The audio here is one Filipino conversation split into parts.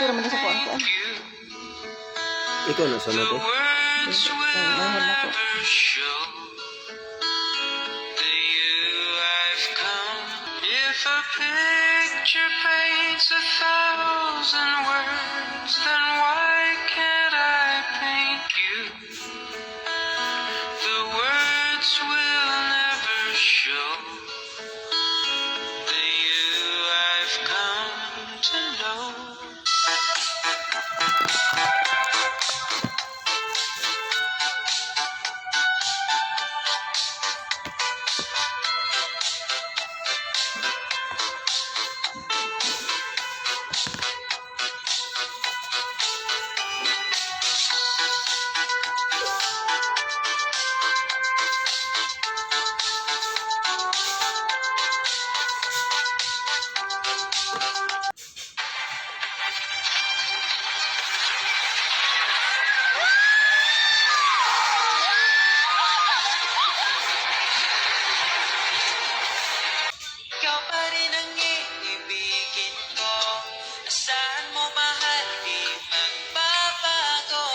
Pero mo na sa kuan. Ikaw na sa nato. Mahal na ko. If a picture paints 1,000 words, then why can't I paint you? The words will never show the you I've come to know. Ikaw pa rin ang iibigin ko. Asahan mo mahal, di magbabago.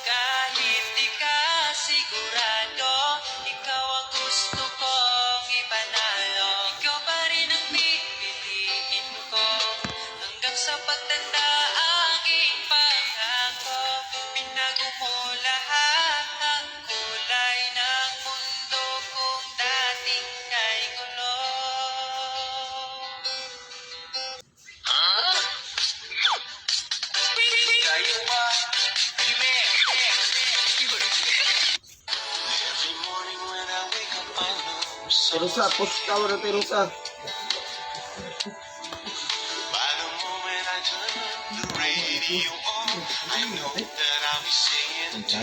Kahit di ka sigurado, ikaw ang gusto kong ipanalo. Ikaw pa rin ang pipiliin ko. Hanggang sa pagtanda aking pangako. Binago mo lahat ng kulay ng mundo kung dating kay gulo. Every morning when I wake up, I know Rusa, post ka mo na tayo, Rusa. by the moment I turn the radio on, I know that I'll be singing too.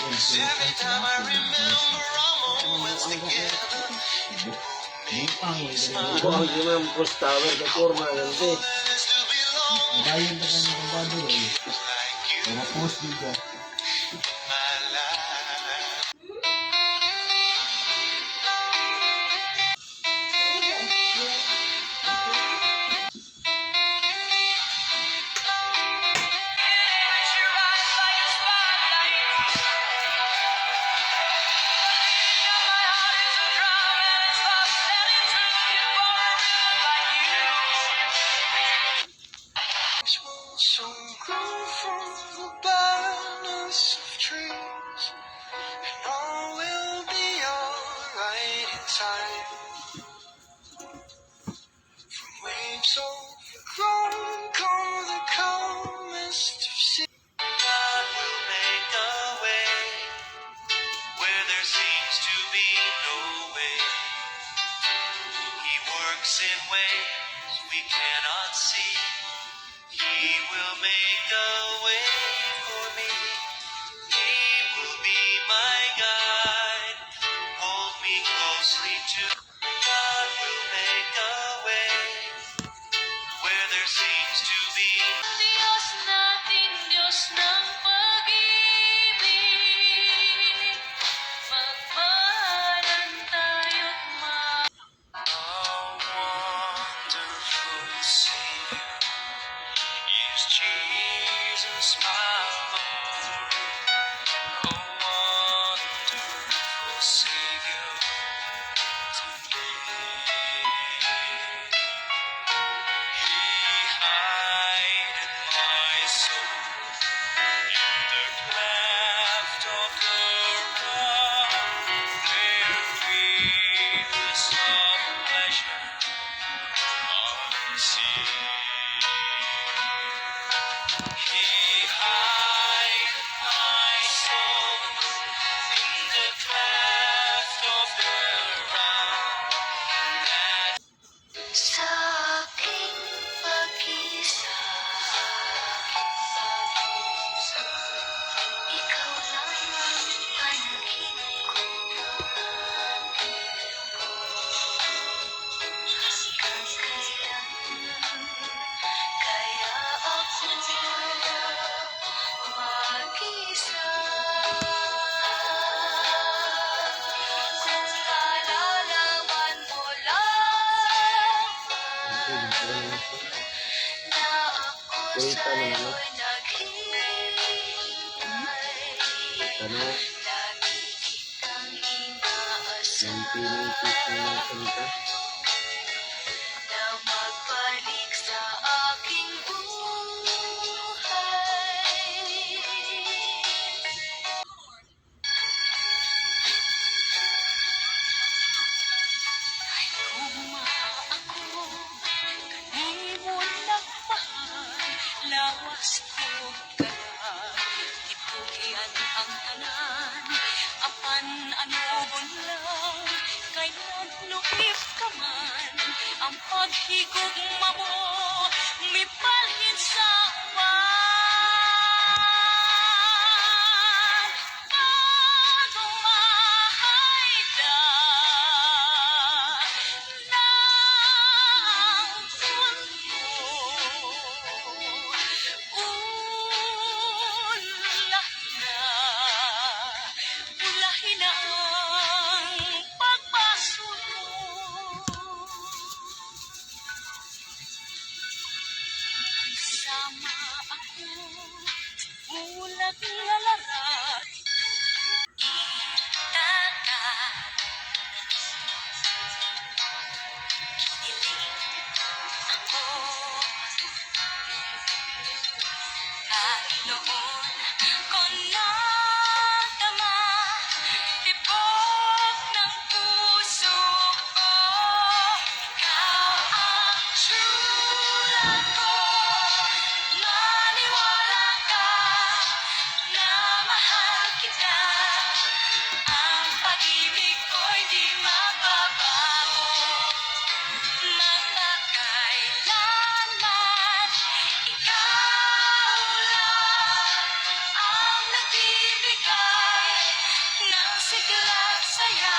'Cause every time I remember our moments together, it will make me smile. Ikaw ang ginang post tower ka forma ganti. What is to be lonely Bayan na kami ng bado eh. like you Mga post dito. in my life? So grow from the barrenness of trees, and all will be alright in time. From waves overgrown come the calmest of seas. God will make a way where there seems to be no way. He works in ways we cannot see. He will make a way for me. He will be my guide. Hold me closely to God will make a way where there seems to be. Diyos natin, Diyos ng pag-ibig, magmahalan tayo't A wonderful Savior is Jesus. Kuita na ano. Ano? 1980s na kanta. Na magbalik sa aking buhay. Ay kuma ako, kanay mo nagmahal, lawas ko kaya, ipugian ang tanan, apan ano bunlaw, kailan lukip ka man, ang paghigugma mo, mipalhin sa uwan. Pagmahay na ng mundo, ulah na, ulahin na ang pagpasunod. Sama ako, bulag na larat. Itaka, iling ako. At noon ko nadama, tibok ng puso ko. Ikaw ang true love ko. Maniwala ka na mahal kita. Ang pag-ibig ko'y di magbabago. Magpakailanman, ikaw lang ang nagbibigay ng sigla't saya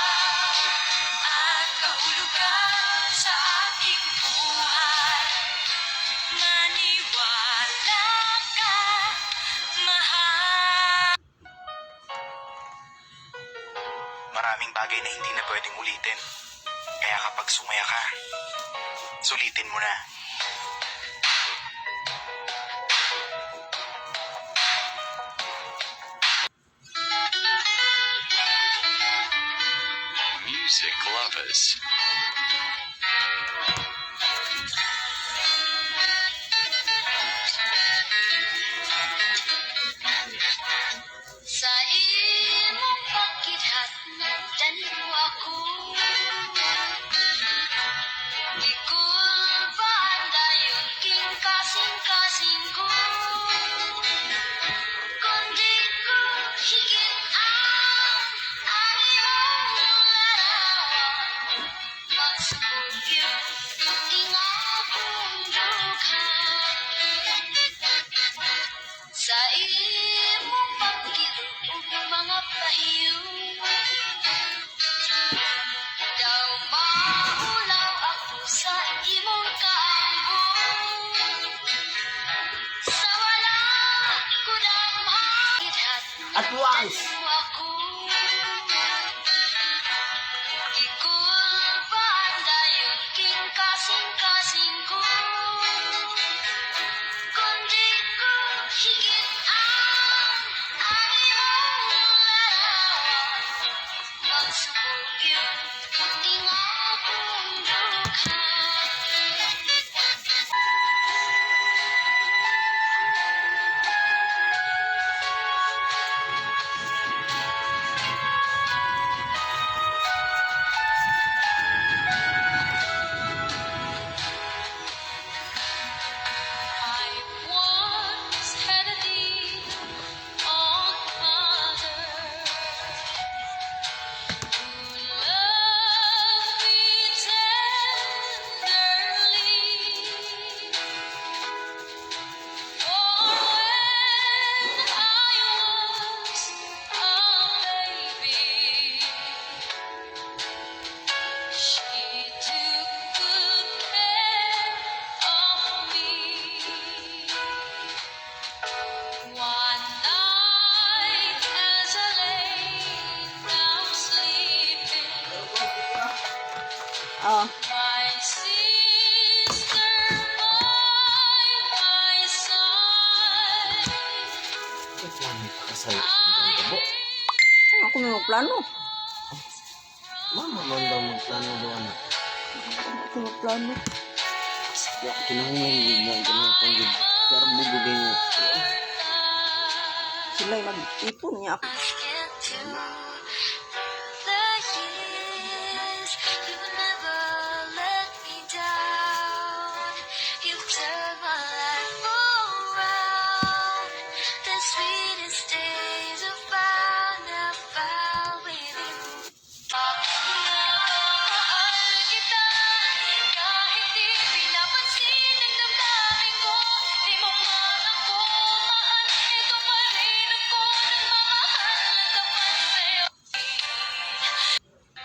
at kahulugan sa aking buhay. Maniwala ka, mahal. Maraming bagay na hindi na pwedeng ulitin. Kaya kapag sumaya ka, sulitin mo na. Music lovers. Sa imong pagkidhat, nagdaniw ako. Ikulbaan dayon king kasing-kasing ko. Kundi ko higit ang aming larawan. Magsubog yun, ing akong dughan. Sa imong pagkiluog mga pahiyo, daw maulaw ako sa imong kaambo. Sa wala ko damhang idhat, At once. ako. Ikulbaan dayon king kasing-kasing ko. Kundi ko higit ang aming larawan. Magsubog yun, ing akong dughan. I once had a dear old mother who loved me tenderly. For when I was a baby, she took good care of me. One night as I lay down sleeping, Oh. my sister by my side ako may magplano. Mama man daw magplano doon na. Ako magplano. Ya, kinahanglan yun na kinahanglan. Pero bubugay niya. Sila yung mag-ipon niya ako.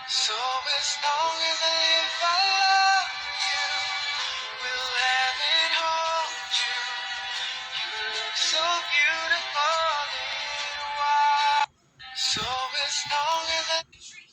So as long as I live, I love you. Will have it hold you. You look so beautiful in white. So as long as I